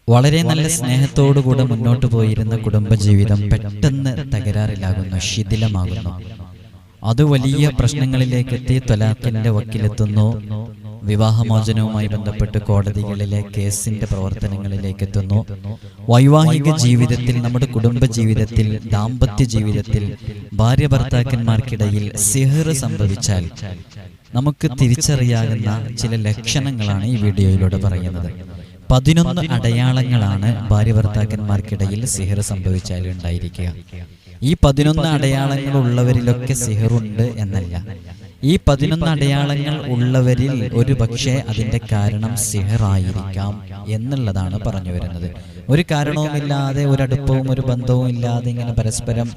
വളരെ നല്ല സ്നേഹത്തോടുകൂടെ മുന്നോട്ട് പോയിരുന്ന കുടുംബജീവിതം പെട്ടെന്ന് തകരാറിലാകുന്നു, ശിഥിലമാകുന്നു. അത് വലിയ പ്രശ്നങ്ങളിലേക്ക് എത്തി ത്വലാഖിന്റെ വക്കിലെത്തുന്നു. വിവാഹമോചനവുമായി ബന്ധപ്പെട്ട് കോടതികളിലെ കേസിന്റെ പ്രവർത്തനങ്ങളിലേക്ക് എത്തുന്നു. വൈവാഹിക ജീവിതത്തിൽ, നമ്മുടെ കുടുംബ ജീവിതത്തിൽ, ദാമ്പത്യ ജീവിതത്തിൽ ഭാര്യ ഭർത്താക്കന്മാർക്കിടയിൽ സിഹ്ർ സംഭവിച്ചാൽ നമുക്ക് തിരിച്ചറിയാവുന്ന ചില ലക്ഷണങ്ങളാണ് ഈ വീഡിയോയിലൂടെ പറയുന്നത്. 11 അടയാളങ്ങളാണ് ഭാര്യ ഭർത്താക്കന്മാർക്കിടയിൽ സിഹ്ർ സംഭവിച്ചാൽ ഉണ്ടായിരിക്കുക. ഈ 11 അടയാളങ്ങൾ ഉള്ളവരിലൊക്കെ സിഹ്റുണ്ട് എന്നല്ല. ഈ 11 അടയാളങ്ങൾ ഉള്ളവരിൽ ഒരു പക്ഷേ അതിന്റെ കാരണം സിഹ്റായിരിക്കാം എന്നുള്ളതാണ് പറഞ്ഞു വരുന്നത്. ഒരു കാരണവുമില്ലാതെ, ഒരടുപ്പവും ഒരു ബന്ധവും ഇല്ലാതെ ഇങ്ങനെ പരസ്പരം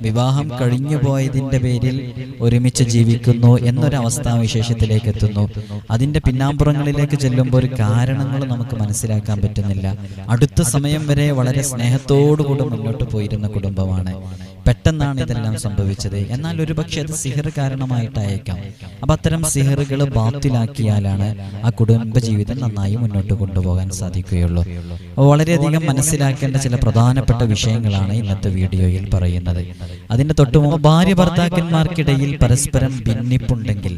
വിവാഹം കഴിഞ്ഞു പോയതിന്റെ പേരിൽ ഒരുമിച്ച് ജീവിക്കുന്നു എന്നൊരവസ്ഥാവിശേഷത്തിലേക്ക് എത്തുന്നു. അതിന്റെ പിന്നാമ്പുറങ്ങളിലേക്ക് ചെല്ലുമ്പോൾ ഒരു കാരണങ്ങൾ നമുക്ക് മനസ്സിലാക്കാൻ പറ്റുന്നില്ല. അടുത്ത സമയം വരെ വളരെ സ്നേഹത്തോടുകൂടി മുന്നോട്ട് പോയിരുന്ന കുടുംബമാണ്. പെട്ടെന്നാണ് ഇതെല്ലാം സംഭവിച്ചത്. എന്നാൽ ഒരുപക്ഷെ അത് സിഹർ കാരണമായിട്ടായേക്കാം. അപ്പൊ അത്തരം സിഹറുകൾ ബാത്തിലാക്കിയാലാണ് ആ കുടുംബജീവിതം നന്നായി മുന്നോട്ട് കൊണ്ടുപോകാൻ സാധിക്കുകയുള്ളൂ. വളരെയധികം മനസ്സിലാക്കേണ്ട ചില പ്രധാനപ്പെട്ട വിഷയങ്ങളാണ് ഇന്നത്തെ വീഡിയോയിൽ പറയുന്നത്. അതിന്റെ തൊട്ടുമുമ്പ് ഭാര്യ ഭർത്താക്കന്മാർക്കിടയിൽ പരസ്പരം ഭിന്നിപ്പുണ്ടെങ്കിൽ,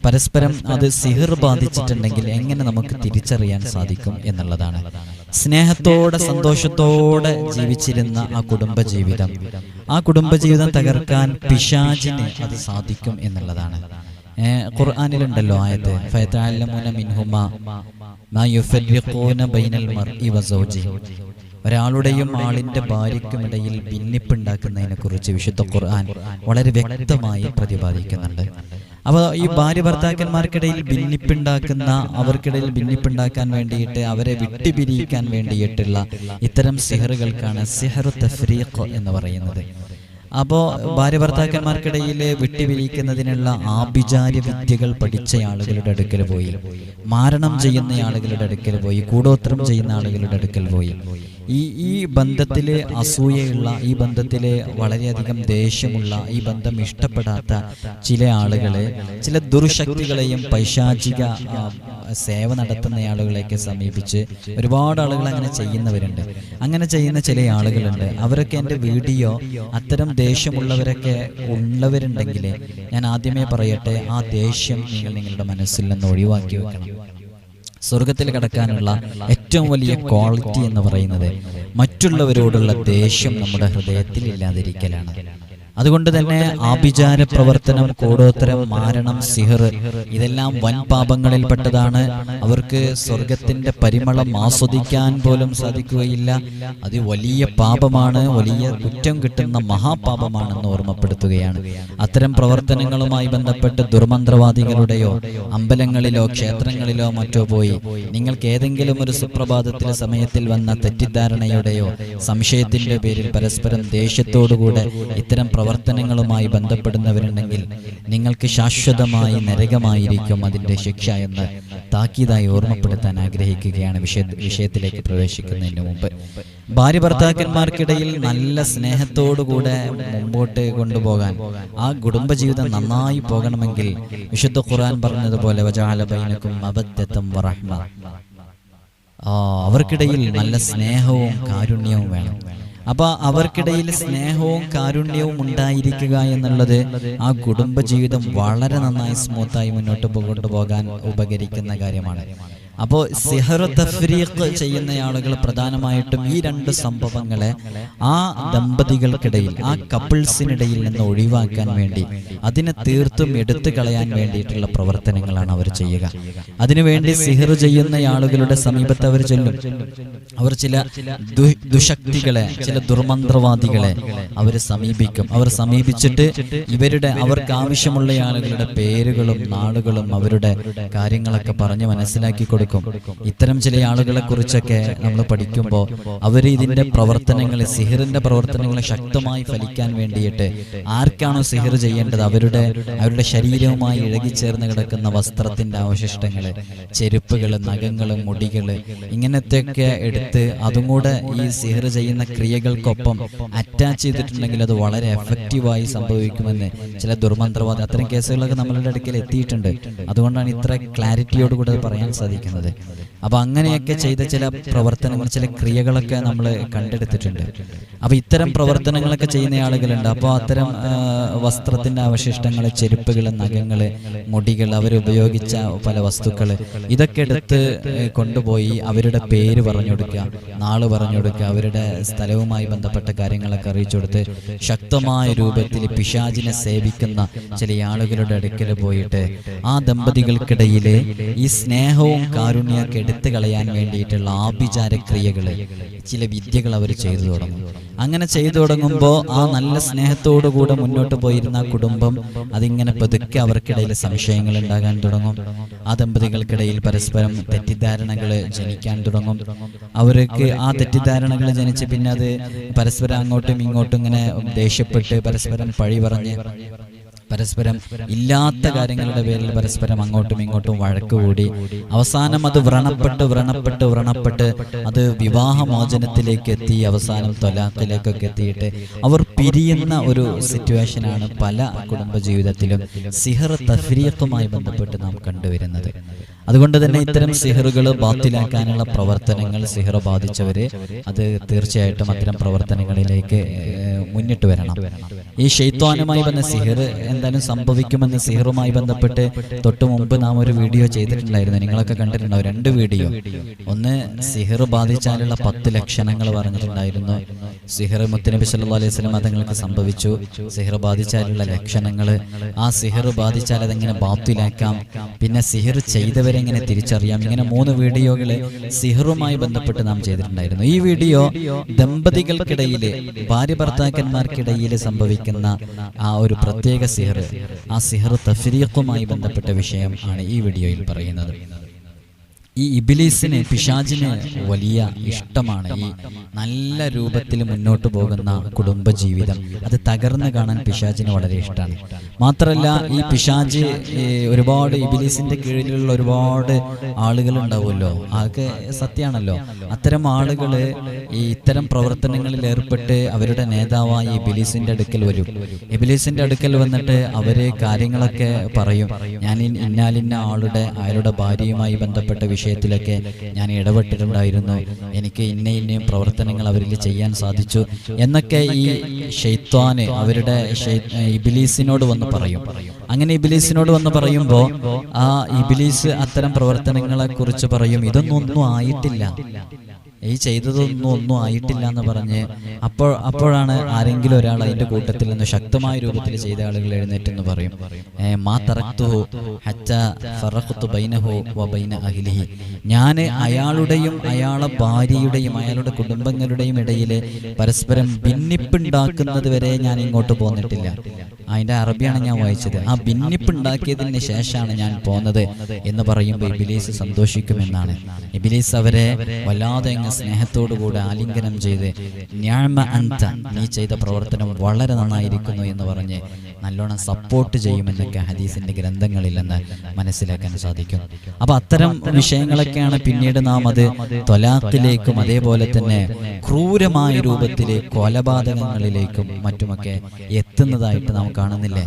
പരസ്പരം അത് സിഹർ ബാധിച്ചിട്ടുണ്ടെങ്കിൽ എങ്ങനെ നമുക്ക് തിരിച്ചറിയാൻ സാധിക്കും എന്നുള്ളതാണ്. സ്നേഹത്തോടെ സന്തോഷത്തോടെ ജീവിച്ചിരുന്ന ആ കുടുംബജീവിതം തകർക്കാൻ പിശാചിന് അത് സാധിക്കും എന്നുള്ളതാണ്. ഖുർആനിലുണ്ടല്ലോ ആയത്ത്, ഫയതഅല്ലമുന മിൻഹുമാ മാ യുഫർരിഖൂന ബൈനൽ മർഇ വസൗജിഹി. ഒരാളുടെയും ആളിന്റെ ഭാര്യയ്ക്കുമിടയിൽ ഭിന്നിപ്പുണ്ടാക്കുന്നതിനെ കുറിച്ച് വിശുദ്ധ ഖുർആൻ വളരെ വ്യക്തമായി പ്രതിപാദിക്കുന്നുണ്ട്. അപ്പോൾ ഈ ഭാര്യ ഭർത്താക്കന്മാർക്കിടയിൽ അവർക്കിടയിൽ ഭിന്നിപ്പുണ്ടാക്കാൻ വേണ്ടിയിട്ട്, അവരെ വിട്ടുപിരിയിക്കാൻ വേണ്ടിയിട്ടുള്ള ഇത്തരം സിഹറുകൾക്കാണ് സിഹ്റു തഫ്രീഖ് എന്ന് പറയുന്നത്. അപ്പോൾ ഭാര്യ ഭർത്താക്കന്മാർക്കിടയിൽ വിട്ടുപിരിക്കുന്നതിനുള്ള ആഭിചാര്യ വിദ്യകൾ പഠിച്ച ആളുകളുടെ അടുക്കൽ പോയി, മാരണം ചെയ്യുന്ന ആളുകളുടെ അടുക്കൽ പോയി, കൂടോത്രം ചെയ്യുന്ന ആളുകളുടെ അടുക്കൽ പോയി, ഈ ബന്ധത്തിൽ അസൂയയുള്ള, ഈ ബന്ധത്തിൽ വളരെയധികം ദേഷ്യമുള്ള, ഈ ബന്ധം ഇഷ്ടപ്പെടാത്ത ചില ആളുകളെ, ചില ദുർശക്തികളെയും പൈശാചിക സേവ നടത്തുന്ന ആളുകളെയൊക്കെ സമീപിച്ച് ഒരുപാട് ആളുകൾ അങ്ങനെ ചെയ്യുന്നവരുണ്ട്. അങ്ങനെ ചെയ്യുന്ന ചില ആളുകളുണ്ട്. അവരൊക്കെ എൻ്റെ വീഡിയോ അത്തരം ദേഷ്യമുള്ളവരൊക്കെ ഉള്ളവരുണ്ടെങ്കിൽ ഞാൻ ആദ്യമേ പറയട്ടെ, ആ ദേഷ്യം നിങ്ങളുടെ മനസ്സിൽ നിന്ന് ഒഴിവാക്കി വെക്കണം. സ്വർഗത്തിൽ കടക്കാനുള്ള ഏറ്റവും വലിയ ക്വാളിറ്റി എന്ന് പറയുന്നത് മറ്റുള്ളവരോടുള്ള ദേഷ്യം നമ്മുടെ ഹൃദയത്തിൽ ഇല്ലാതിരിക്കലാണ്. അതുകൊണ്ട് തന്നെ ആഭിചാര പ്രവർത്തനം, കൂടോത്തരം, മാരണം, സിഹർ ഇതെല്ലാം വൻ പാപങ്ങളിൽപ്പെട്ടതാണ്. അവർക്ക് സ്വർഗത്തിന്റെ പരിമളം ആസ്വദിക്കാൻ പോലും സാധിക്കുകയില്ല. അത് വലിയ പാപമാണ്, വലിയ കുറ്റം കിട്ടുന്ന മഹാപാപമാണെന്ന് ഓർമ്മപ്പെടുത്തുകയാണ്. അത്തരം പ്രവർത്തനങ്ങളുമായി ബന്ധപ്പെട്ട് ദുർമന്ത്രവാദികളുടെയോ അമ്പലങ്ങളിലോ ക്ഷേത്രങ്ങളിലോ മറ്റോ പോയി നിങ്ങൾക്ക് ഏതെങ്കിലും ഒരു സുപ്രഭാതത്തിലെ സമയത്തിൽ വന്ന തെറ്റിദ്ധാരണയുടെയോ സംശയത്തിന്റെ പേരിൽ പരസ്പരം ദേഷ്യത്തോടുകൂടെ ഇത്തരം പ്രവർത്തനങ്ങളുമായി ബന്ധപ്പെടുന്നവരുണ്ടെങ്കിൽ നിങ്ങൾക്ക് ശാശ്വതമായി നരകമായിരിക്കും അതിന്റെ ശിക്ഷ എന്ന് താക്കീതായി ഓർമ്മപ്പെടുത്താൻ ആഗ്രഹിക്കുകയാണ്. വിഷയത്തിലേക്ക് പ്രവേശിക്കുന്നതിന് മുമ്പ്, ഭാര്യ ഭർത്താക്കന്മാർക്കിടയിൽ നല്ല സ്നേഹത്തോടുകൂടെ മുമ്പോട്ട് കൊണ്ടുപോകാൻ, ആ കുടുംബജീവിതം നന്നായി പോകണമെങ്കിൽ വിശുദ്ധ ഖുർആൻ പറഞ്ഞതുപോലെ വജഅല ബൈനകും മവദ്ദതൻ വറഹ്മ, അവർക്കിടയിൽ നല്ല സ്നേഹവും കാരുണ്യവും വേണം. അപ്പൊ അവർക്കിടയിൽ സ്നേഹവും കാരുണ്യവും ഉണ്ടായിരിക്കുക എന്നുള്ളത് ആ കുടുംബജീവിതം വളരെ നന്നായി സ്മൂത്തായി മുന്നോട്ട് കൊണ്ടുപോകാൻ ഉപകരിക്കുന്ന കാര്യമാണ്. അപ്പോൾ സിഹർ തഫ്രീഖ് ചെയ്യുന്ന ആളുകൾ പ്രധാനമായിട്ടും ഈ 2 സംഭവങ്ങളെ ആ ദമ്പതികൾക്കിടയിൽ, ആ കപ്പിൾസിനിടയിൽ നിന്ന് ഒഴിവാക്കാൻ വേണ്ടി, അതിനെ തീർത്തും എടുത്തു കളയാൻ വേണ്ടിയിട്ടുള്ള പ്രവർത്തനങ്ങളാണ് അവർ ചെയ്യുക. അതിനുവേണ്ടി സിഹർ ചെയ്യുന്ന ആളുകളുടെ സമീപത്ത് അവർ ചെല്ലും. അവർ ചില ദുശക്തികളെ, ചില ദുർമന്ത്രവാദികളെ അവർ സമീപിക്കും. അവർ സമീപിച്ചിട്ട് അവർക്ക് ആവശ്യമുള്ള ആളുകളുടെ പേരുകളും നാളുകളും അവരുടെ കാര്യങ്ങളൊക്കെ പറഞ്ഞ് മനസ്സിലാക്കി കൊടുക്കും. ഇത്തരം ചില ആളുകളെ കുറിച്ചൊക്കെ നമ്മൾ പഠിക്കുമ്പോൾ അവർ ഇതിന്റെ പ്രവർത്തനങ്ങൾ, സിഹിറിന്റെ പ്രവർത്തനങ്ങളെ ശക്തമായി ഫലിക്കാൻ വേണ്ടിയിട്ട് ആർക്കാണോ സിഹിർ ചെയ്യേണ്ടത് അവരുടെ ശരീരവുമായി ഇഴകിച്ചേർന്ന് കിടക്കുന്ന വസ്ത്രത്തിന്റെ അവശിഷ്ടങ്ങള്, ചെരുപ്പുകള്, നഖങ്ങള്, മുടികള്, ഇങ്ങനത്തെയൊക്കെ എടുത്ത് അതും കൂടെ ഈ സിഹിർ ചെയ്യുന്ന ക്രിയകൾക്കൊപ്പം അറ്റാച്ച് ചെയ്തിട്ടുണ്ടെങ്കിൽ അത് വളരെ എഫക്റ്റീവായി സംഭവിക്കുമെന്ന് ചില ദുർമന്ത്രവാദി, അത്തരം കേസുകളൊക്കെ നമ്മളുടെ അടുക്കൽ എത്തിയിട്ടുണ്ട്. അതുകൊണ്ടാണ് ഇത്ര ക്ലാരിറ്റിയോടുകൂടി പറയാൻ സാധിക്കുന്നത്. സാധിക്കുന്നത്. അപ്പോൾ അങ്ങനെയൊക്കെ ചെയ്ത ചില പ്രവർത്തനങ്ങൾ, ചില ക്രിയകളൊക്കെ നമ്മൾ കണ്ടെടുത്തിട്ടുണ്ട്. അപ്പോൾ ഇത്തരം പ്രവർത്തനങ്ങളൊക്കെ ചെയ്യുന്ന ആളുകളുണ്ട്. അപ്പോൾ അത്തരം വസ്ത്രത്തിൻ്റെ അവശിഷ്ടങ്ങൾ, ചെരുപ്പുകൾ, നഖങ്ങൾ, മുടികൾ, അവരുപയോഗിച്ച പല വസ്തുക്കൾ, ഇതൊക്കെ എടുത്ത് കൊണ്ടുപോയി അവരുടെ പേര് പറഞ്ഞു കൊടുക്കുക, നാള് പറഞ്ഞു കൊടുക്കുക, അവരുടെ സ്ഥലവുമായി ബന്ധപ്പെട്ട കാര്യങ്ങളൊക്കെ അറിയിച്ചു കൊടുത്ത് ശക്തമായ രൂപത്തിൽ പിശാചിനെ സേവിക്കുന്ന ചില ആളുകളുടെ അടുക്കൽ പോയിട്ട് ആ ദമ്പതികൾക്കിടയിൽ ഈ സ്നേഹവും കാരുണ്യമൊക്കെ എടുത്തു കളയാൻ വേണ്ടിയിട്ടുള്ള ആഭിചാരക്രിയകൾ, ചില വിദ്യകൾ അവർ ചെയ്തു തുടങ്ങും. അങ്ങനെ ചെയ്തു തുടങ്ങുമ്പോൾ ആ നല്ല സ്നേഹത്തോടുകൂടെ മുന്നോട്ട് പോയിരുന്ന ആ കുടുംബം അതിങ്ങനെ പതുക്കെ അവർക്കിടയിൽ സംശയങ്ങൾ ഉണ്ടാകാൻ തുടങ്ങും. ആ ദമ്പതികൾക്കിടയിൽ പരസ്പരം തെറ്റിദ്ധാരണകൾ ജനിക്കാൻ തുടങ്ങും. അവർക്ക് ആ തെറ്റിദ്ധാരണകൾ ജനിച്ച് പിന്നെ അത് പരസ്പരം അങ്ങോട്ടും ഇങ്ങോട്ടും ഇങ്ങനെ ദേഷ്യപ്പെട്ട് പരസ്പരം പഴി പറഞ്ഞ് പരസ്പരം ഇല്ലാത്ത കാര്യങ്ങളുടെ പേരിൽ പരസ്പരം അങ്ങോട്ടും ഇങ്ങോട്ടും വഴക്കുകൂടി അവസാനം അത് വ്രണപ്പെട്ട് അത് വിവാഹമോചനത്തിലേക്ക് എത്തി, അവസാനം തൊലാഖിലേക്കൊക്കെ എത്തിയിട്ട് അവർ പിരിയുന്ന ഒരു സിറ്റുവേഷനാണ് പല കുടുംബജീവിതത്തിലും സിഹർ തഫ്രീഖുമായി ബന്ധപ്പെട്ട് നാം കണ്ടുവരുന്നത്. അതുകൊണ്ട് തന്നെ ഇത്തരം സിഹറുകൾ ബാത്തിലാക്കാനുള്ള പ്രവർത്തനങ്ങൾ, സിഹർ ബാധിച്ചവര് അത് തീർച്ചയായിട്ടും അത്തരം പ്രവർത്തനങ്ങളിലേക്ക് മുന്നിട്ട് വരണം. ഈ ശൈത്വാനുമായി വന്ന സിഹർ എന്തായാലും സംഭവിക്കുമെന്ന് സിഹറുമായി ബന്ധപ്പെട്ട് തൊട്ട് മുമ്പ് നാം ഒരു വീഡിയോ ചെയ്തിട്ടുണ്ടായിരുന്നു. നിങ്ങളൊക്കെ കണ്ടിട്ടുണ്ടാവും, 2 വീഡിയോ. ഒന്ന് സിഹർ ബാധിച്ചാലുള്ള 10 ലക്ഷണങ്ങൾ പറഞ്ഞിട്ടുണ്ടായിരുന്നു. സിഹർ മുത്തുനബി സല്ലല്ലാഹു അലൈഹി വസല്ലം തങ്ങൾക്ക് സംഭവിച്ചു. സിഹർ ബാധിച്ചാലുള്ള ലക്ഷണങ്ങൾ, ആ സിഹർ ബാധിച്ചാൽ അതെങ്ങനെ ബാത്തിലാക്കാം, പിന്നെ സിഹർ ചെയ്തവരെങ്ങനെ തിരിച്ചറിയാം, ഇങ്ങനെ 3 വീഡിയോകൾ സിഹറുമായി ബന്ധപ്പെട്ട് നാം ചെയ്തിട്ടുണ്ടായിരുന്നു. ഈ വീഡിയോ ദമ്പതികൾക്കിടയിൽ, ഭാര്യ ഭർത്താക്കന്മാർക്കിടയിൽ സംഭവിക്കുന്ന ആ ഒരു പ്രത്യേക സിഹർ, ആ സിഹർ തഫ്രീഖുമായി ബന്ധപ്പെട്ട വിഷയം ആണ് ഈ വീഡിയോയിൽ പറയുന്നത്. ഈ ഇബ്ലീസിന്, പിശാചിന് വലിയ ഇഷ്ടമാണ് ഈ നല്ല രൂപത്തിൽ മുന്നോട്ട് പോകുന്ന കുടുംബജീവിതം. അത് തകർന്ന് കാണാൻ പിശാചിന് വളരെ ഇഷ്ടമാണ്. മാത്രമല്ല ഈ പിശാച് ഒരുപാട് ഇബ്ലീസിന്റെ കീഴിലുള്ള ഒരുപാട് ആളുകൾ ഉണ്ടാവുമല്ലോ, അതൊക്കെ സത്യമാണല്ലോ. അത്തരം ആളുകൾ ഈ ഇത്തരം പ്രവർത്തനങ്ങളിൽ ഏർപ്പെട്ട് അവരുടെ നേതാവായ ഇബ്ലീസിന്റെ അടുക്കൽ വരും. ഇബ്ലീസിന്റെ അടുക്കൽ വന്നിട്ട് അവര് കാര്യങ്ങളൊക്കെ പറയും. ഞാൻ ഇന്നാലിന്ന അയാളുടെ ഭാര്യയുമായി ബന്ധപ്പെട്ട വിഷയത്തിലൊക്കെ ഞാൻ ഇടപെട്ടിട്ടുണ്ടായിരുന്നു, എനിക്ക് ഇന്നയും പ്രവർത്തനങ്ങൾ അവരിൽ ചെയ്യാൻ സാധിച്ചു എന്നൊക്കെ ഈ ശൈത്വാന് അവരുടെ ഇബ്ലീസിനോട് വന്ന് പറയും. അങ്ങനെ ഇബ്ലീസിനോട് വന്ന് പറയുമ്പോൾ ആ ഇബ്ലീസ് അത്തരം പ്രവർത്തനങ്ങളെ കുറിച്ച് പറയും, ഇതൊന്നും ആയിട്ടില്ല, ഈ ചെയ്തതൊന്നും ആയിട്ടില്ല എന്ന് പറഞ്ഞ് അപ്പോഴാണ് ആരെങ്കിലും ഒരാൾ അതിന്റെ കൂട്ടത്തിൽ നിന്ന് ശക്തമായ രൂപത്തിൽ ചെയ്ത ആളുകൾ എഴുന്നേറ്റെന്ന് പറയും, മാ തറക്തുഹു ഹത്താ ഫറഖ്തു ബൈനഹു വബൈന അഹ്ലിഹി, ഞാൻ അയാളുടെയും അയാളുടെ ഭാര്യയുടെയും അയാളുടെ കുടുംബങ്ങളുടെയും ഇടയിൽ പരസ്പരം ഭിന്നിപ്പുണ്ടാക്കുന്നത് വരെ ഞാൻ ഇങ്ങോട്ട് പോന്നിട്ടില്ല. അതിന്റെ അറബിയാണ് ഞാൻ വായിച്ചത്. ആ ഭിന്നിപ്പുണ്ടാക്കിയതിന് ശേഷമാണ് ഞാൻ പോന്നത് എന്ന് പറയുമ്പോൾ ഇബ്ലീസ് സന്തോഷിക്കുമെന്നാണ്. ഇബ്ലീസ് അവരെ വല്ലാതെ സ്നേഹത്തോടുകൂടെ ആലിംഗനം ചെയ്ത് നിഅമ അൻത, നീ ചെയ്ത പ്രവർത്തനം വളരെ നന്നായിരിക്കുന്നു എന്ന് പറഞ്ഞ് നല്ലോണം സപ്പോർട്ട് ചെയ്യുമെന്നൊക്കെ ഹദീസിന്റെ ഗ്രന്ഥങ്ങളിൽ നിന്ന് മനസ്സിലാക്കാൻ സാധിക്കും. അപ്പൊ അത്തരം വിഷയങ്ങളൊക്കെയാണ് പിന്നീട് നാം അത് ത്വലാഖിലേക്കും അതേപോലെ തന്നെ ക്രൂരമായ രൂപത്തിലെ കൊലപാതകങ്ങളിലേക്കും മറ്റുമൊക്കെ എത്തുന്നതായിട്ട് നാം കാണുന്നില്ലേ?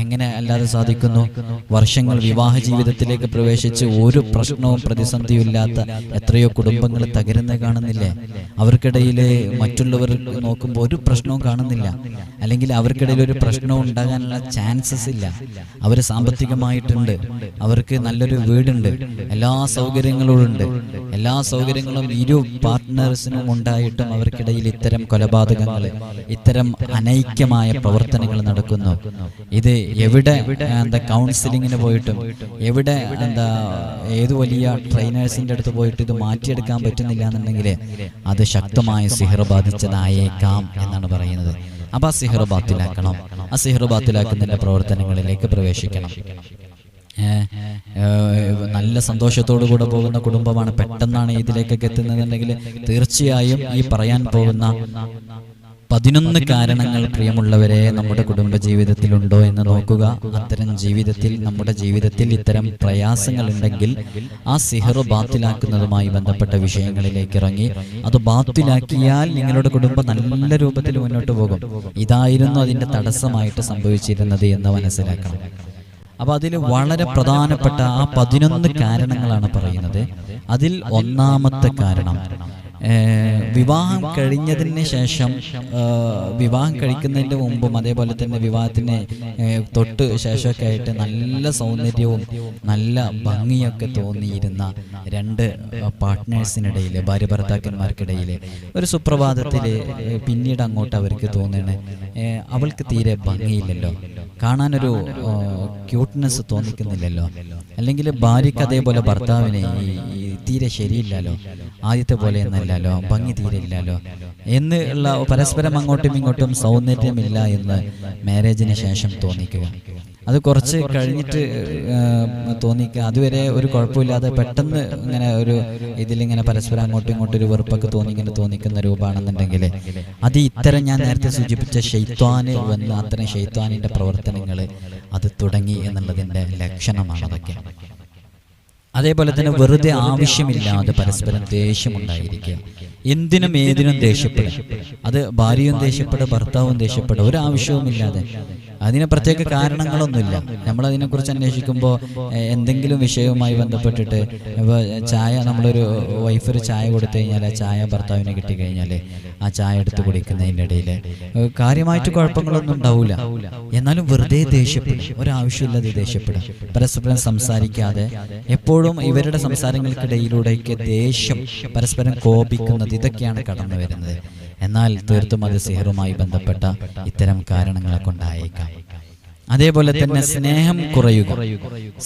എങ്ങനെ അല്ലാതെ സാധിക്കുന്നു? വർഷങ്ങൾ വിവാഹ ജീവിതത്തിലേക്ക് പ്രവേശിച്ച് ഒരു പ്രശ്നവും പ്രതിസന്ധിയും ഇല്ലാത്ത എത്രയോ കുടുംബങ്ങൾ തകരുന്ന കാണുന്നില്ലേ? അവർക്കിടയിൽ മറ്റുള്ളവർ നോക്കുമ്പോൾ ഒരു പ്രശ്നവും കാണുന്നില്ല, അല്ലെങ്കിൽ അവർക്കിടയിൽ ഒരു പ്രശ്നവും ഉണ്ടാകാനുള്ള ചാൻസസ് ഇല്ല. അവർ സാമ്പത്തികമായിട്ടുണ്ട്, അവർക്ക് നല്ലൊരു വീടുണ്ട്, എല്ലാ സൗകര്യങ്ങളും ഉണ്ട്, എല്ലാ സൗകര്യങ്ങളും ഇരു പാർട്ട്നേഴ്സിനും ഉണ്ടായിട്ടും അവർക്കിടയിൽ ഇത്തരം കൊലപാതകങ്ങൾ, ഇത്തരം അനൈക്യമായ പ്രവർത്തനങ്ങൾ നടക്കുന്നു. ഇത് എവിടെ കൗൺസിലിങ്ങിന് പോയിട്ടും എവിടെ ഏത് വലിയ ട്രെയിനേഴ്സിന്റെ അടുത്ത് പോയിട്ട് ഇത് മാറ്റിയെടുക്കാൻ പറ്റുന്നില്ല എന്നുണ്ടെങ്കിൽ അത് ശക്തമായ സിഹർ ബാധിച്ചതായേക്കാം എന്നാണ് പറയുന്നത്. അപ്പൊ ആ സിഹർ ബാത്തിലാക്കണം. ആ സിഹർ ബാത്തിലാക്കുന്നതിന്റെ പ്രവർത്തനങ്ങളിലേക്ക് പ്രവേശിക്കണം. നല്ല സന്തോഷത്തോടു കൂടെ പോകുന്ന കുടുംബമാണ് പെട്ടെന്നാണ് ഇതിലേക്കൊക്കെ എത്തുന്നതെന്നുണ്ടെങ്കിൽ തീർച്ചയായും ഈ പറയാൻ പോകുന്ന 11 കാരണങ്ങൾ പ്രിയമുള്ളവരെ നമ്മുടെ കുടുംബജീവിതത്തിലുണ്ടോ എന്ന് നോക്കുക. അത്തരം നമ്മുടെ ജീവിതത്തിൽ ഇത്തരം പ്രയാസങ്ങൾ ഉണ്ടെങ്കിൽ ആ സിഹർ ബാത്തിലാക്കുന്നതുമായി ബന്ധപ്പെട്ട വിഷയങ്ങളിലേക്ക് ഇറങ്ങി അത് ബാത്തിലാക്കിയാൽ നിങ്ങളുടെ കുടുംബം നല്ല രൂപത്തിൽ മുന്നോട്ട് പോകും. ഇതായിരുന്നു അതിന്റെ തടസ്സമായിട്ട് സംഭവിച്ചിരുന്നത് എന്ന് മനസ്സിലാക്കണം. അപ്പോൾ അതിൽ വളരെ പ്രധാനപ്പെട്ട ആ 11 കാരണങ്ങളാണ് പറയുന്നത്. അതിൽ ഒന്നാമത്തെ കാരണം, വിവാഹം കഴിഞ്ഞതിന് ശേഷം, വിവാഹം കഴിക്കുന്നതിൻ്റെ മുമ്പും അതേപോലെ തന്നെ വിവാഹത്തിന് തൊട്ട് ശേഷമൊക്കെ ആയിട്ട് നല്ല സൗന്ദര്യവും നല്ല ഭംഗിയൊക്കെ തോന്നിയിരുന്ന 2 പാർട്ട്നേഴ്സിനിടയിൽ, ഭാര്യ ഭർത്താക്കന്മാർക്കിടയിൽ ഒരു സുപ്രഭാതത്തിൽ പിന്നീട് അങ്ങോട്ട് അവർക്ക് തോന്നുകയാണ് അവൾക്ക് തീരെ ഭംഗിയില്ലല്ലോ, കാണാനൊരു ക്യൂട്ട്നെസ് തോന്നിക്കുന്നില്ലല്ലോ, അല്ലെങ്കിൽ ഭാര്യയ്ക്ക് അതേപോലെ ഭർത്താവിനെ തീരെ ശരിയില്ലല്ലോ, ആദ്യത്തെ പോലെ എന്നല്ലല്ലോ, ഭംഗി തീരെ ഇല്ലല്ലോ എന്നുള്ള പരസ്പരം അങ്ങോട്ടും ഇങ്ങോട്ടും സൗന്ദര്യമില്ല എന്ന് മാരേജിന് ശേഷം തോന്നിക്കുക. അത് കുറച്ച് കഴിഞ്ഞിട്ട് തോന്നിക്കുക. അതുവരെ ഒരു കുഴപ്പമില്ലാതെ പെട്ടെന്ന് ഇങ്ങനെ ഒരു ഇതിലിങ്ങനെ പരസ്പരം അങ്ങോട്ടും ഇങ്ങോട്ടും ഒരു വെറുപ്പൊക്കെ തോന്നിക്കുന്ന രൂപമാണെന്നുണ്ടെങ്കിൽ അത് ഇത്തരം ഞാൻ നേരത്തെ സൂചിപ്പിച്ച ശൈത്വാന് വന്ന് അത്തരം ശൈത്വാനിൻ്റെ പ്രവർത്തനങ്ങൾ അത് തുടങ്ങി എന്നുള്ളതിൻ്റെ ലക്ഷണമാണ് അതൊക്കെ. അതേപോലെ തന്നെ വെറുതെ ആവശ്യമില്ലാതെ പരസ്പരം ദേഷ്യമുണ്ടായിരിക്കുക, എന്തിനും ഏതിനും ദേഷ്യപ്പെടുക. അത് ഭാര്യയും ദേഷ്യപ്പെടുക, ഭർത്താവും ദേഷ്യപ്പെടുക, ഒരാവശ്യവുമില്ലാതെ. അതിന് പ്രത്യേക കാരണങ്ങളൊന്നുമില്ല. നമ്മളതിനെക്കുറിച്ച് അന്വേഷിക്കുമ്പോൾ എന്തെങ്കിലും വിഷയവുമായി ബന്ധപ്പെട്ടിട്ട് ചായ, നമ്മളൊരു വൈഫൊരു ചായ കൊടുത്തു കഴിഞ്ഞാൽ ആ ചായ ഭർത്താവിനെ കിട്ടിക്കഴിഞ്ഞാൽ ആ ചായ എടുത്ത് കുടിക്കുന്നതിൻ്റെ ഇടയിൽ കാര്യമായിട്ട് കുഴപ്പങ്ങളൊന്നും ഉണ്ടാവില്ല, എന്നാലും വെറുതെ ദേഷ്യപ്പെടും, ഒരാവശ്യമില്ലാതെ ദേഷ്യപ്പെടും, പരസ്പരം സംസാരിക്കാതെ എപ്പോഴും ഇവരുടെ സംസാരങ്ങൾക്കിടയിലൂടെയൊക്കെ ദേഷ്യം, പരസ്പരം കോപിക്കുന്നത്, ഇതൊക്കെയാണ് കടന്നു വരുന്നത്. എന്നാൽ തീർത്തും അത് സിഹറുമായി ബന്ധപ്പെട്ട ഇത്തരം കാരണങ്ങളെ കൊണ്ടായേക്കാം. അതേപോലെ തന്നെ സ്നേഹം കുറയുക,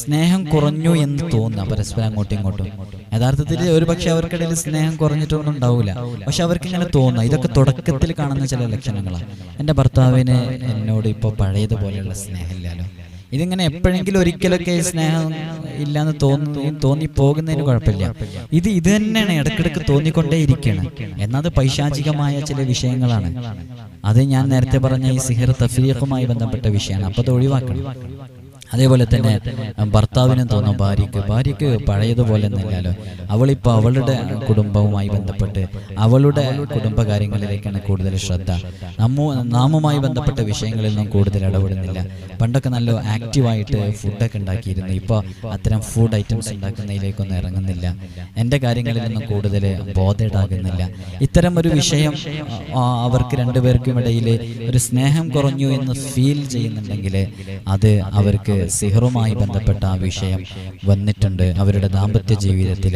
സ്നേഹം കുറഞ്ഞു എന്ന് തോന്നുക പരസ്പരം അങ്ങോട്ടും ഇങ്ങോട്ടും. യഥാർത്ഥത്തിൽ ഒരു പക്ഷെ അവർക്കിടയിൽ സ്നേഹം കുറഞ്ഞിട്ടൊന്നും ഉണ്ടാവില്ല, പക്ഷെ അവർക്ക് ഇങ്ങനെ തോന്നുക. ഇതൊക്കെ തുടക്കത്തിൽ കാണുന്ന ചില ലക്ഷണങ്ങളാണ്. എൻ്റെ ഭർത്താവിന് എന്നോട് ഇപ്പോൾ പഴയതുപോലെയുള്ള സ്നേഹമില്ലല്ലോ. ഇതിങ്ങനെ എപ്പോഴെങ്കിലും ഒരിക്കലൊക്കെ സ്നേഹം ഇല്ലാന്ന് തോന്നിപ്പോകുന്നതിന് കുഴപ്പമില്ല. ഇത് തന്നെയാണ് ഇടയ്ക്കിടയ്ക്ക് തോന്നിക്കൊണ്ടേയിരിക്കുകയാണ്. എന്നാൽ പൈശാചികമായ ചില വിഷയങ്ങളാണ്. അത് ഞാൻ നേരത്തെ പറഞ്ഞ ഈ സിഹർ തഫ്രീഖുമായി ബന്ധപ്പെട്ട വിഷയമാണ്. അപ്പോൾ അത് ഒഴിവാക്കണം. അതേപോലെ തന്നെ ഭർത്താവിനും തോന്നും ഭാര്യയ്ക്ക് പഴയതുപോലെ ഒന്നുമില്ലല്ലോ, അവളിപ്പോൾ അവളുടെ കുടുംബവുമായി ബന്ധപ്പെട്ട് അവളുടെ കുടുംബകാര്യങ്ങളിലേക്കാണ് കൂടുതൽ ശ്രദ്ധ, നാമുമായി ബന്ധപ്പെട്ട വിഷയങ്ങളിലൊന്നും കൂടുതൽ ഇടപെടുന്നില്ല. പണ്ടൊക്കെ നല്ല ആക്റ്റീവായിട്ട് ഫുഡൊക്കെ ഉണ്ടാക്കിയിരുന്നു, ഇപ്പോൾ അത്തരം ഫുഡ് ഐറ്റംസ് ഉണ്ടാക്കുന്നതിലേക്കൊന്നും ഇറങ്ങുന്നില്ല, എൻ്റെ കാര്യങ്ങളിലൊന്നും കൂടുതൽ ബോധേഡാകുന്നില്ല. ഇത്തരം ഒരു വിഷയം അവർക്ക് രണ്ടുപേർക്കും ഇടയിൽ ഒരു സ്നേഹം കുറഞ്ഞു എന്ന് ഫീൽ ചെയ്യുന്നുണ്ടെങ്കിൽ അത് അവർക്ക് സിഹറുമായി ബന്ധപ്പെട്ട ആ വിഷയം വന്നിട്ടുണ്ട്, അവരുടെ ദാമ്പത്യ ജീവിതത്തിൽ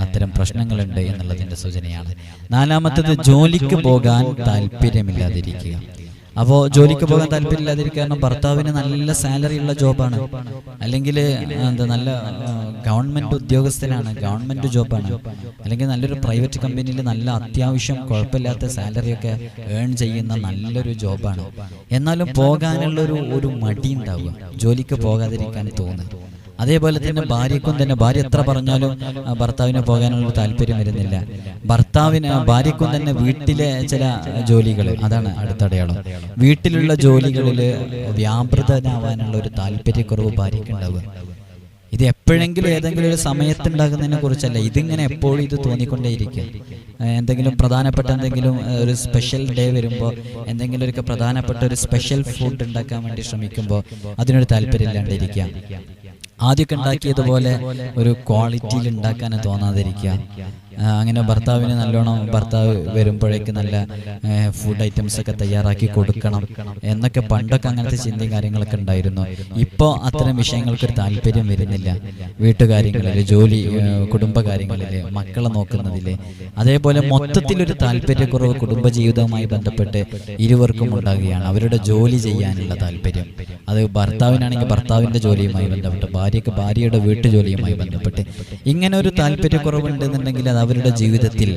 അത്തരം പ്രശ്നങ്ങളുണ്ട് എന്നുള്ളതിൻ്റെ സൂചനയാണ്. നാലാമത്തത് ജോലിക്ക് പോകാൻ താല്പര്യമില്ലാതിരിക്കുക. അപ്പോൾ ജോലിക്ക് പോകാൻ താല്പര്യമില്ലാതിരിക്കുക കാരണം ഭർത്താവിന് നല്ല സാലറി ഉള്ള ജോബാണ്, അല്ലെങ്കിൽ നല്ല ഗവൺമെൻറ് ഉദ്യോഗസ്ഥനാണ്, ഗവൺമെൻറ് ജോബാണ്, അല്ലെങ്കിൽ നല്ലൊരു പ്രൈവറ്റ് കമ്പനിയിൽ നല്ല അത്യാവശ്യം കുഴപ്പമില്ലാത്ത സാലറിയൊക്കെ ഏൺ ചെയ്യുന്ന നല്ലൊരു ജോബാണ്. എന്നാലും പോകാനുള്ള ഒരു മടി ഉണ്ടാവുക, ജോലിക്ക് പോകാതിരിക്കാൻ തോന്നുക. അതേപോലെ തന്നെ ഭാര്യ എത്ര പറഞ്ഞാലും ഭർത്താവിന് പോകാനുള്ള താല്പര്യം വരുന്നില്ല. ഭാര്യക്കും തന്നെ വീട്ടിലെ ചില ജോലികൾ, അതാണ് അടുത്തടയാളം, വീട്ടിലുള്ള ജോലികളിൽ വ്യാപൃതനാവാനുള്ള ഒരു താല്പര്യക്കുറവ് ഭാര്യയ്ക്ക് ഉണ്ടാവുക. ഇത് എപ്പോഴെങ്കിലും ഏതെങ്കിലും ഒരു സമയത്തുണ്ടാകുന്നതിനെ കുറിച്ചല്ല, ഇതിങ്ങനെ എപ്പോഴും ഇത് തോന്നിക്കൊണ്ടേയിരിക്കും. എന്തെങ്കിലും പ്രധാനപ്പെട്ട എന്തെങ്കിലും ഒരു സ്പെഷ്യൽ ഡേ വരുമ്പോൾ എന്തെങ്കിലും ഒരു പ്രധാനപ്പെട്ട ഒരു സ്പെഷ്യൽ ഫുഡ് ഉണ്ടാക്കാൻ വേണ്ടി ശ്രമിക്കുമ്പോൾ അതിനൊരു താല്പര്യം ഇല്ലാണ്ടിരിക്കുക. ആദ്യമൊക്കെ ഉണ്ടാക്കിയതുപോലെ ഒരു ക്വാളിറ്റിയിൽ ഉണ്ടാക്കാൻ തോന്നാതിരിക്കുക. അങ്ങനെ ഭർത്താവിന് നല്ലോണം ഭർത്താവ് വരുമ്പോഴേക്ക് നല്ല ഫുഡ് ഐറ്റംസ് ഒക്കെ തയ്യാറാക്കി കൊടുക്കണം എന്നൊക്കെ പണ്ടൊക്കെ അങ്ങനത്തെ ചിന്തയും കാര്യങ്ങളൊക്കെ ഉണ്ടായിരുന്നു. ഇപ്പോൾ അത്തരം വിഷയങ്ങൾക്കൊരു താല്പര്യം വരുന്നില്ല. വീട്ടുകാര്യങ്ങളിൽ, ജോലി, കുടുംബകാര്യങ്ങളിൽ, മക്കളെ നോക്കുന്നതിൽ, അതേപോലെ മൊത്തത്തിലൊരു താല്പര്യക്കുറവ് കുടുംബജീവിതവുമായി ബന്ധപ്പെട്ട് ഇരുവർക്കും ഉണ്ടാകുകയാണ്. അവരുടെ ജോലി ചെയ്യാനുള്ള താല്പര്യം, അത് ഭർത്താവിനാണെങ്കിൽ ഭർത്താവിൻ്റെ ജോലിയുമായി ബന്ധപ്പെട്ട്, ഭാര്യയ്ക്ക് ഭാര്യയുടെ വീട്ടുജോലിയുമായി ബന്ധപ്പെട്ട് ഇങ്ങനെ ഒരു താല്പര്യക്കുറവുണ്ടെന്നുണ്ടെങ്കിൽ അത് അവരുടെ ജീവിതത്തിൽ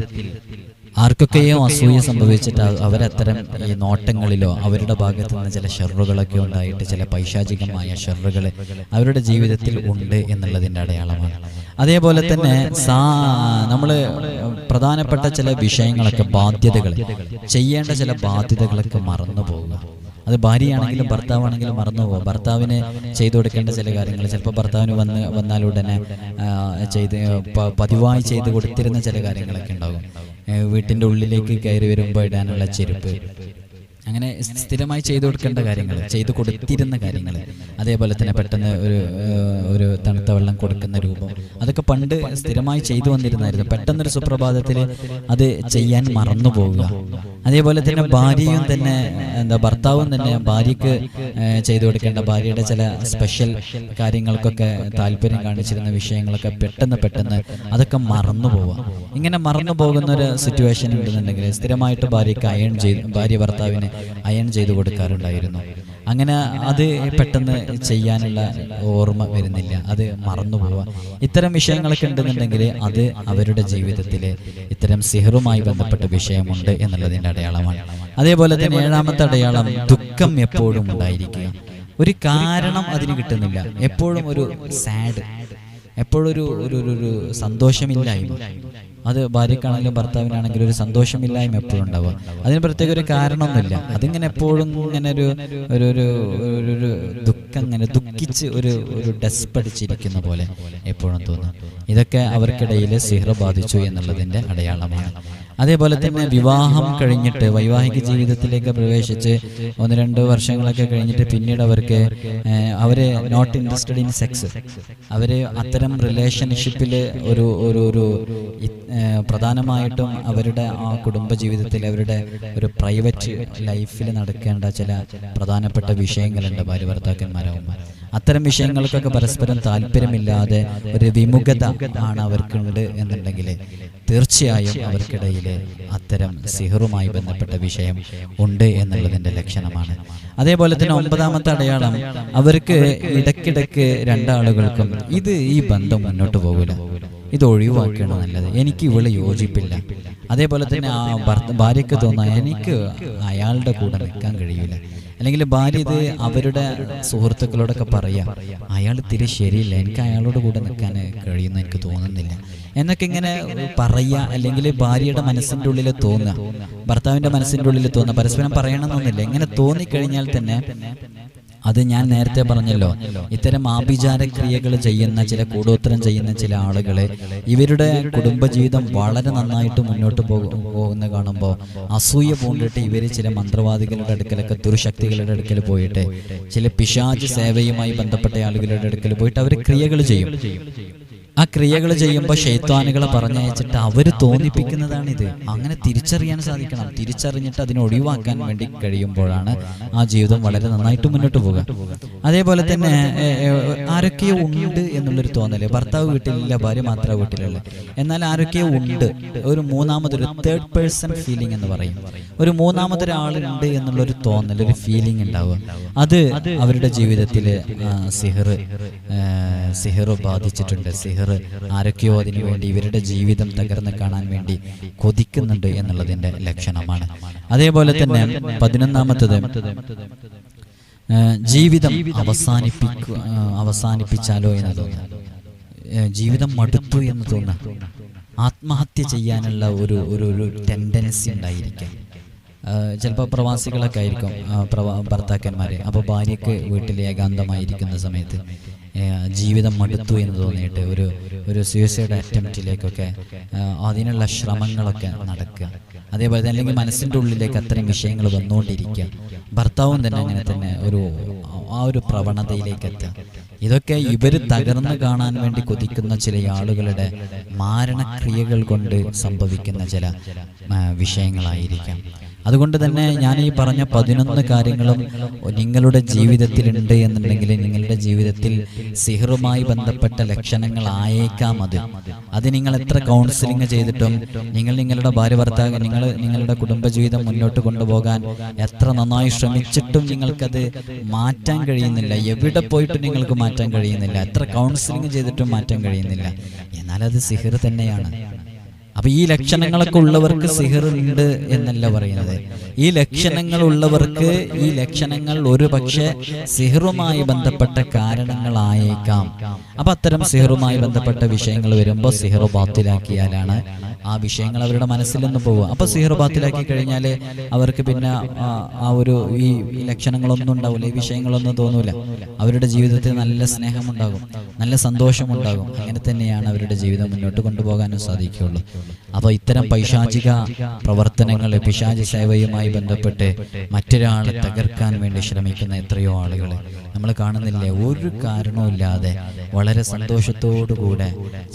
ആർക്കൊക്കെയോ അസൂയ സംഭവിച്ചിട്ട് അവരത്തരം ഈ നോട്ടങ്ങളിലോ അവരുടെ ഭാഗത്തു നിന്ന് ചില ഷെറുകളൊക്കെ ഉണ്ടായിട്ട് ചില പൈശാചികമായ ഷെറുകൾ അവരുടെ ജീവിതത്തിൽ ഉണ്ട് എന്നുള്ളതിൻ്റെ അടയാളമാണ്. അതേപോലെ തന്നെ നമ്മൾ പ്രധാനപ്പെട്ട ചില വിഷയങ്ങളൊക്കെ, ബാധ്യതകൾ, ചെയ്യേണ്ട ചില ബാധ്യതകളൊക്കെ മറന്നു പോവുക. അത് ഭാര്യയാണെങ്കിലും ഭർത്താവാണെങ്കിലും മറന്നു പോകും. ഭർത്താവിന് ചെയ്തു കൊടുക്കേണ്ട ചില കാര്യങ്ങൾ ചിലപ്പോൾ ഭർത്താവിന് വന്നാൽ ഉടനെ പതിവായി ചെയ്ത് കൊടുത്തിരുന്ന ചില കാര്യങ്ങളൊക്കെ ഉണ്ടാകും. വീട്ടിൻ്റെ ഉള്ളിലേക്ക് കയറി വരുമ്പോൾ ഇടാനുള്ള ചെരുപ്പ്, അങ്ങനെ സ്ഥിരമായി ചെയ്തു കൊടുക്കേണ്ട കാര്യങ്ങൾ, ചെയ്തു കൊടുത്തിരുന്ന കാര്യങ്ങൾ, അതേപോലെ തന്നെ പെട്ടെന്ന് ഒരു തണുത്ത വെള്ളം കൊടുക്കുന്ന രൂപം, അതൊക്കെ പണ്ട് സ്ഥിരമായി ചെയ്തു വന്നിരുന്നായിരുന്നു. പെട്ടെന്നൊരു സുപ്രഭാതത്തിൽ അത് ചെയ്യാൻ മറന്നു പോവുക. അതേപോലെ തന്നെ ഭാര്യയും തന്നെ ഭർത്താവും തന്നെ ഭാര്യയ്ക്ക് ചെയ്തു കൊടുക്കേണ്ട, ഭാര്യയുടെ ചില സ്പെഷ്യൽ കാര്യങ്ങൾക്കൊക്കെ താല്പര്യം കാണിച്ചിരുന്ന വിഷയങ്ങളൊക്കെ പെട്ടെന്ന് അതൊക്കെ മറന്നു പോവുക. ഇങ്ങനെ മറന്നു പോകുന്ന ഒരു സിറ്റുവേഷൻ ഉണ്ടെന്നുണ്ടെങ്കിൽ സ്ഥിരമായിട്ട് ഭാര്യ ഭർത്താവിന് അയൺ ചെയ്തു കൊടുക്കാറുണ്ടായിരുന്നു. അങ്ങനെ അത് പെട്ടെന്ന് ചെയ്യാനുള്ള ഓർമ്മ വരുന്നില്ല, അത് മറന്നു പോവുക. ഇത്തരം വിഷയങ്ങളൊക്കെ ഉണ്ടെന്നുണ്ടെങ്കിൽ അത് അവരുടെ ജീവിതത്തിൽ ഇത്തരം സിഹറുമായി ബന്ധപ്പെട്ട വിഷയമുണ്ട് എന്നുള്ളതിൻ്റെ അടയാളമാണ്. അതേപോലെ തന്നെ 7ാമത്തെ അടയാളം, ദുഃഖം എപ്പോഴും ഉണ്ടായിരിക്കുക. ഒരു കാരണം അതിന് കിട്ടുന്നില്ല, എപ്പോഴും ഒരു സാഡ്, എപ്പോഴും ഒരു സന്തോഷമില്ലായ്മ. അത് ഭാര്യക്കാണെങ്കിലും ഭർത്താവിനാണെങ്കിലും ഒരു സന്തോഷമില്ലായ്മ എപ്പോഴും ഉണ്ടാവുക. അതിന് പ്രത്യേക ഒരു കാരണമൊന്നുമില്ല, അതിങ്ങനെ എപ്പോഴും ഇങ്ങനെ ഒരു ദുഃഖം, ഇങ്ങനെ ദുഃഖിച്ച് ഒരു ഡെസ്പടിച്ചിരിക്കുന്ന പോലെ എപ്പോഴും തോന്നും. ഇതൊക്കെ അവർക്കിടയിൽ സിഹ്ർ ബാധിച്ചു എന്നുള്ളതിൻ്റെ അടയാളമാണ്. അതേപോലെ തന്നെ വിവാഹം കഴിഞ്ഞിട്ട് വൈവാഹിക ജീവിതത്തിലേക്ക് പ്രവേശിച്ച് 1-2 വർഷങ്ങളൊക്കെ കഴിഞ്ഞിട്ട് പിന്നീട് അവര് നോട്ട് ഇൻട്രസ്റ്റഡ് ഇൻ സെക്സ്, അവര് അത്തരം റിലേഷൻഷിപ്പിൽ ഒരു പ്രധാനമായിട്ടും അവരുടെ ആ കുടുംബ ജീവിതത്തിൽ അവരുടെ ഒരു പ്രൈവറ്റ് ലൈഫിൽ നടക്കേണ്ട ചില പ്രധാനപ്പെട്ട വിഷയങ്ങളുണ്ട് ഭാര്യ ഭർത്താക്കന്മാരാകുമ്പോൾ. അത്തരം വിഷയങ്ങൾക്കൊക്കെ പരസ്പരം താല്പര്യമില്ലാതെ ഒരു വിമുഖത ആണ് അവർക്കുണ്ട് എന്നുണ്ടെങ്കിൽ തീർച്ചയായും അവർക്കിടയിൽ അത്തരം സിഹറുമായി ബന്ധപ്പെട്ട വിഷയം ഉണ്ട് എന്നുള്ളതിൻ്റെ ലക്ഷണമാണ്. അതേപോലെ തന്നെ 9ാമത്തെ അടയാളം, അവർക്ക് ഇടയ്ക്കിടയ്ക്ക് രണ്ടാളുകൾക്കും ഈ ബന്ധം മുന്നോട്ട് പോകില്ല, ഇത് ഒഴിവാക്കുകയാണ് നല്ലത്, എനിക്ക് ഇവള് യോജിപ്പില്ല. അതേപോലെ തന്നെ ആ ഭാര്യയ്ക്ക് തോന്നാം എനിക്ക് അയാളുടെ കൂടെ നിൽക്കാൻ കഴിയില്ല, അല്ലെങ്കിൽ ഭാര്യ ഇത് അവരുടെ സുഹൃത്തുക്കളോടൊക്കെ പറയാം, അയാൾ ഇത്തിരി ശരിയില്ല, എനിക്ക് അയാളോട് കൂടെ നിൽക്കാൻ കഴിയുമെന്ന് എനിക്ക് തോന്നുന്നില്ല എന്നൊക്കെ ഇങ്ങനെ പറയുക. അല്ലെങ്കിൽ ഭാര്യയുടെ മനസ്സിൻ്റെ ഉള്ളിൽ തോന്നുക, ഭർത്താവിൻ്റെ മനസ്സിൻ്റെ ഉള്ളിൽ തോന്നുക, പരസ്പരം പറയണമെന്നൊന്നുമില്ല. ഇങ്ങനെ തോന്നിക്കഴിഞ്ഞാൽ തന്നെ അത് ഞാൻ നേരത്തെ പറഞ്ഞല്ലോ, ഇത്തരം ആഭിചാര ക്രിയകൾ ചെയ്യുന്ന ചില കൂടോത്രം ചെയ്യുന്ന ചില ആളുകളെ ഇവരുടെ കുടുംബജീവിതം വളരെ നന്നായിട്ട് മുന്നോട്ട് പോകുന്ന കാണുമ്പോൾ അസൂയ പൂണ്ടിട്ട് ഇവർ ചില മന്ത്രവാദികളുടെ അടുക്കലൊക്കെ ദുർശക്തികളുടെ അടുക്കൽ പോയിട്ട് ചില പിശാച് സേവയുമായി ബന്ധപ്പെട്ട ആളുകളുടെ അടുക്കൽ പോയിട്ട് അവർ ക്രിയകൾ ചെയ്യും. ആ ക്രിയകൾ ചെയ്യുമ്പോൾ ശൈത്വാനുകളെ പറഞ്ഞയച്ചിട്ട് അവർ തോന്നിപ്പിക്കുന്നതാണിത്. അങ്ങനെ തിരിച്ചറിയാൻ സാധിക്കണം. തിരിച്ചറിഞ്ഞിട്ട് അതിനെ ഒഴിവാക്കാൻ വേണ്ടി കഴിയുമ്പോഴാണ് ആ ജീവിതം വളരെ നന്നായിട്ട് മുന്നോട്ട് പോകുക. അതേപോലെ തന്നെ ആരൊക്കെയോ ഉണ്ട് എന്നുള്ളൊരു തോന്നല്, ഭർത്താവ് വീട്ടിലില്ല, ഭാര്യ മാത്രമേ വീട്ടിലുള്ളൂ, എന്നാൽ ആരൊക്കെയോ ഉണ്ട്, ഒരു മൂന്നാമതൊരു തേർഡ് പേഴ്സൺ ഫീലിംഗ് എന്ന് പറയും, ഒരു മൂന്നാമതൊരാളുണ്ട് എന്നുള്ളൊരു തോന്നൽ, ഒരു ഫീലിംഗ് ഉണ്ടാവുക. അത് അവരുടെ ജീവിതത്തിൽ സിഹർ ബാധിച്ചിട്ടുണ്ട്. സിഹർ ആരൊക്കെയോ അതിനു വേണ്ടി ഇവരുടെ ജീവിതം തകർന്ന് കാണാൻ വേണ്ടി കൊതിക്കുന്നുണ്ട് എന്നുള്ളതിന്റെ ലക്ഷണമാണ്. അതേപോലെ തന്നെ 11ാമത്തത്, ജീവിതം അവസാനിപ്പിച്ചാലോ എന്ന് തോന്നുന്നു, ജീവിതം മടുത്തു എന്ന് തോന്നുന്നു, ആത്മഹത്യ ചെയ്യാനുള്ള ഒരു ടെൻഡൻസി ഉണ്ടായിരിക്കാം. ചിലപ്പോൾ പ്രവാസികളൊക്കെ ആയിരിക്കും ഭർത്താക്കന്മാർ. അപ്പോൾ ഭാര്യയ്ക്ക് വീട്ടിൽ ഏകാന്തമായിരിക്കുന്ന സമയത്ത് ജീവിതം മടുത്തു എന്ന് തോന്നിയിട്ട് ഒരു സൂയിസൈഡ് അറ്റംപ്റ്റിലേക്കൊക്കെ അതിനുള്ള ശ്രമങ്ങളൊക്കെ നടക്കുക. അതേപോലെ തന്നെ അല്ലെങ്കിൽ മനസ്സിൻ്റെ ഉള്ളിലേക്ക് അത്തരം വിഷയങ്ങൾ വന്നുകൊണ്ടിരിക്കുക. ഭർത്താവും തന്നെ അങ്ങനെ തന്നെ ഒരു പ്രവണതയിലേക്ക് എത്തുക. ഇതൊക്കെ ഇവർ തകർന്നു കാണാൻ വേണ്ടി കൊതിക്കുന്ന ചില ആളുകളുടെ മാരണക്രിയകൾ കൊണ്ട് സംഭവിക്കുന്ന ചില വിഷയങ്ങളായിരിക്കാം. അതുകൊണ്ട് തന്നെ ഞാൻ ഈ പറഞ്ഞ 11 കാര്യങ്ങളും നിങ്ങളുടെ ജീവിതത്തിലുണ്ട് എന്നുണ്ടെങ്കിൽ നിങ്ങളുടെ ജീവിതത്തിൽ സിഹറുമായി ബന്ധപ്പെട്ട ലക്ഷണങ്ങളായേക്കാം. അത് നിങ്ങൾ എത്ര കൗൺസിലിംഗ് ചെയ്തിട്ടും നിങ്ങളുടെ ഭാര്യ ഭർത്താവ് നിങ്ങളുടെ കുടുംബജീവിതം മുന്നോട്ട് കൊണ്ടുപോകാൻ എത്ര നന്നായി ശ്രമിച്ചിട്ടും നിങ്ങൾക്കത് മാറ്റാൻ കഴിയുന്നില്ല. എവിടെ പോയിട്ടും നിങ്ങൾക്ക് മാറ്റാൻ കഴിയുന്നില്ല. എത്ര കൗൺസിലിംഗ് ചെയ്തിട്ടും മാറ്റാൻ കഴിയുന്നില്ല. എന്നാൽ അത് സിഹർ തന്നെയാണ്. അപ്പൊ ഈ ലക്ഷണങ്ങളൊക്കെ ഉള്ളവർക്ക് സിഹർ ഉണ്ട് എന്നല്ല പറയുന്നത്. ഈ ലക്ഷണങ്ങൾ ഉള്ളവർക്ക് ഈ ലക്ഷണങ്ങൾ ഒരു പക്ഷേ സിഹറുമായി ബന്ധപ്പെട്ട കാരണങ്ങളായേക്കാം. അപ്പൊ അത്തരം സിഹറുമായി ബന്ധപ്പെട്ട വിഷയങ്ങൾ വരുമ്പോൾ സിഹർ ബാത്തിലാക്കിയാലാണ് ആ വിഷയങ്ങൾ അവരുടെ മനസ്സിൽ നിന്ന് പോകും. അപ്പോൾ സിഹർ ബാത്തിലാക്കി കഴിഞ്ഞാൽ അവർക്ക് പിന്നെ ആ ഒരു ഈ ലക്ഷണങ്ങളൊന്നും ഉണ്ടാവില്ല, ഈ വിഷയങ്ങളൊന്നും തോന്നൂല. അവരുടെ ജീവിതത്തിൽ നല്ല സ്നേഹമുണ്ടാകും, നല്ല സന്തോഷമുണ്ടാകും. അങ്ങനെ തന്നെയാണ് അവരുടെ ജീവിതം മുന്നോട്ട് കൊണ്ടുപോകാനും സാധിക്കുകയുള്ളൂ. അപ്പോൾ ഇത്തരം പൈശാചിക പ്രവർത്തനങ്ങൾ, പിശാചി സേവയുമായി ബന്ധപ്പെട്ട് മറ്റൊരാളെ തകർക്കാൻ വേണ്ടി ശ്രമിക്കുന്ന എത്രയോ ആളുകൾ നമ്മൾ കാണുന്നില്ലേ? ഒരു കാരണവുമില്ലാതെ വളരെ സന്തോഷത്തോടുകൂടെ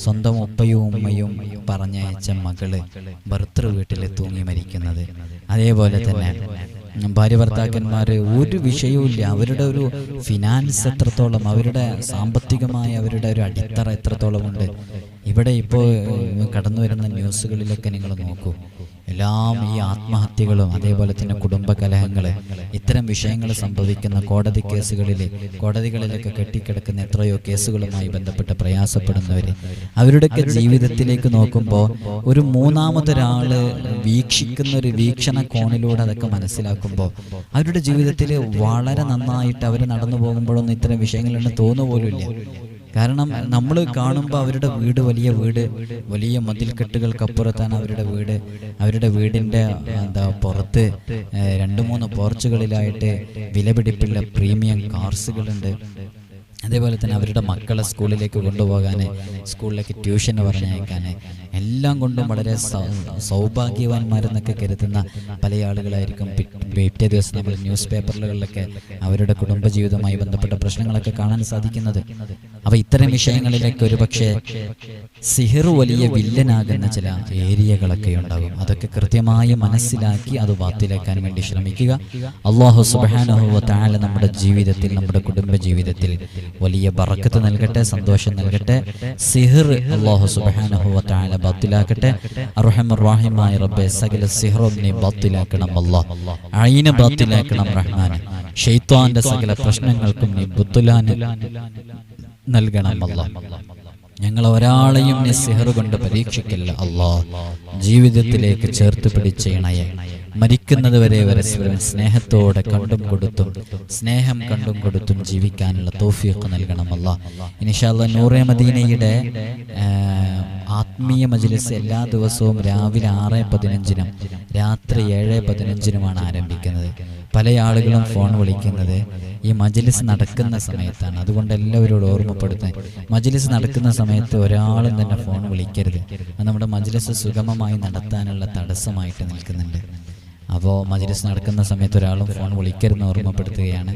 സ്വന്തം ഉപ്പയും ഉമ്മയും പറഞ്ഞയച്ച മകള് ഭർത്തൃ വീട്ടിൽ തൂങ്ങി മരിക്കുന്നത്. അതേപോലെ തന്നെ ഭാര്യ ഭർത്താക്കന്മാർ ഒരു വിഷയവുമില്ല, അവരുടെ ഒരു ഫിനാൻസ് എത്രത്തോളം, അവരുടെ സാമ്പത്തികമായ അവരുടെ ഒരു അടിത്തറ എത്രത്തോളം ഉണ്ട്. ഇവിടെ ഇപ്പോൾ കടന്നു വരുന്ന ന്യൂസുകളിലൊക്കെ നിങ്ങൾ നോക്കൂ, എല്ലാം ഈ ആത്മഹത്യകളും അതേപോലെ തന്നെ കുടുംബ കലഹങ്ങൾ, ഇത്തരം വിഷയങ്ങൾ സംഭവിക്കുന്ന കോടതികളിലൊക്കെ കെട്ടിക്കിടക്കുന്ന എത്രയോ കേസുകളുമായി ബന്ധപ്പെട്ട് പ്രയാസപ്പെടുന്നവർ, അവരുടെയൊക്കെ ജീവിതത്തിലേക്ക് നോക്കുമ്പോൾ ഒരു മൂന്നാമതൊരാള് വീക്ഷിക്കുന്ന ഒരു വീക്ഷണ കോണിലൂടെ അതൊക്കെ മനസ്സിലാക്കുമ്പോൾ അവരുടെ ജീവിതത്തിൽ വളരെ നന്നായിട്ട് അവർ നടന്നു പോകുമ്പോഴൊന്നും ഇത്തരം വിഷയങ്ങളെന്ന് തോന്നുപോലുമില്ല. കാരണം നമ്മൾ കാണുമ്പോൾ അവരുടെ വീട് വലിയ മതിൽക്കെട്ടുകൾക്കപ്പുറത്താണ് അവരുടെ വീടിൻ്റെ പുറത്ത് 2-3 പോർച്ചുകളിലായിട്ട് വിലപിടിപ്പുള്ള പ്രീമിയം കാർസുകളുണ്ട്. അതേപോലെ തന്നെ അവരുടെ മക്കളെ സ്കൂളിലേക്ക് കൊണ്ടുപോകാൻ, സ്കൂളിലേക്ക് ട്യൂഷന് പറഞ്ഞയക്കാൻ, എല്ലാം കൊണ്ടും വളരെ സൗഭാഗ്യവാന്മാരെന്നൊക്കെ കരുതുന്ന പല ആളുകളായിരിക്കും പിറ്റേ ദിവസം നമ്മൾ ന്യൂസ് പേപ്പറുകളിലൊക്കെ അവരുടെ കുടുംബജീവിതവുമായി ബന്ധപ്പെട്ട പ്രശ്നങ്ങളൊക്കെ കാണാൻ സാധിക്കുന്നത്. അപ്പോൾ ഇത്തരം വിഷയങ്ങളിലേക്ക് ഒരു പക്ഷേ സിഹിർ വലിയ വില്ലനാകുന്ന ചില ഏരിയകളൊക്കെ ഉണ്ടാകും. അതൊക്കെ കൃത്യമായി മനസ്സിലാക്കി അത് ബാത്തിലാക്കാൻ വേണ്ടി ശ്രമിക്കുക. അല്ലാഹു സുബ്ഹാനഹു വ തആല നമ്മുടെ ജീവിതത്തിൽ, നമ്മുടെ കുടുംബ ജീവിതത്തിൽ വലിയ ബറക്കത്ത് നൽകട്ടെ, സന്തോഷം നൽകട്ടെ. സിഹിർ അല്ലാഹു സുബ്ഹാനഹു വ തആല ബാത്തിലാക്കട്ടെ. അർഹമർ റഹീമായ റബ്ബേ, സകല സിഹറും നീ ബാത്തിലാക്കണം അല്ലാഹ്, ഐന ബാത്തിലാക്കണം റഹ്മാനെ. ശൈത്വാന്റെ സകല പ്രശ്നങ്ങൾക്കും നീ ബുത്തുലാൻ നൽകണം അല്ലാഹ്. ഞങ്ങൾ ഒരാളെയും നീ സിഹർ കൊണ്ട് പരീക്ഷിക്കില്ല അല്ലാഹ്. ജീവിതത്തിലേക്ക് ചേർത്ത് പിടിച്ച ഇണയെ മരിക്കുന്നത് വരെ സ്നേഹത്തോടെ സ്നേഹം കണ്ടും കൊടുത്തും ജീവിക്കാനുള്ള തൗഫീഖ് നൽകണം അല്ലാഹ്. ഇൻഷാ അല്ലാഹ് നൂറെ മദീനയുടെ ആത്മീയ മജ്ലിസ് എല്ലാ ദിവസവും രാവിലെ 6:15 രാത്രി 7:15 ആരംഭിക്കുന്നത്. പല ആളുകളും ഫോൺ വിളിക്കുന്നത് ഈ മജ്ലിസ് നടക്കുന്ന സമയത്താണ്. അതുകൊണ്ട് എല്ലാവരോടും ഓർമ്മപ്പെടുത്തുന്നത്, മജ്ലിസ് നടക്കുന്ന സമയത്ത് ഒരാളും തന്നെ ഫോൺ വിളിക്കരുത്. അത് നമ്മുടെ മജ്ലിസ് സുഗമമായി നടത്താനുള്ള തടസ്സമായിട്ട് നിൽക്കുന്നുണ്ട്. അപ്പോൾ മജ്ലിസ് നടക്കുന്ന സമയത്ത് ഒരാളും ഫോൺ വിളിക്കരുതെന്ന് ഓർമ്മപ്പെടുത്തുകയാണ്.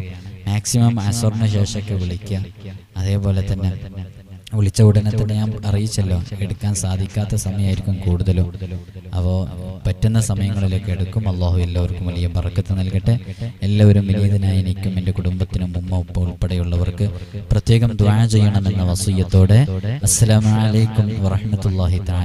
മാക്സിമം അസറിന് ശേഷമൊക്കെ വിളിക്കുക. അതേപോലെ തന്നെ വിളിച്ച ഉടനെ തന്നെ ഞാൻ അറിയിച്ചല്ലോ, എടുക്കാൻ സാധിക്കാത്ത സമയമായിരിക്കും കൂടുതലും. അപ്പോൾ പറ്റുന്ന സമയങ്ങളിലേക്ക് എടുക്കും. അള്ളാഹു എല്ലാവർക്കും വലിയ ബറക്കത്ത് നൽകട്ടെ. എല്ലാവരും വിനീതനായി എനിക്കും എൻ്റെ കുടുംബത്തിനും ഉമ്മ ഉപ്പ ഉൾപ്പെടെയുള്ളവർക്ക് പ്രത്യേകം ദുആ ചെയ്യണമെന്ന വസിയ്യത്തോടെ അസ്സലാമു അലൈക്കും വറഹ്മത്തുള്ളാഹി തആല.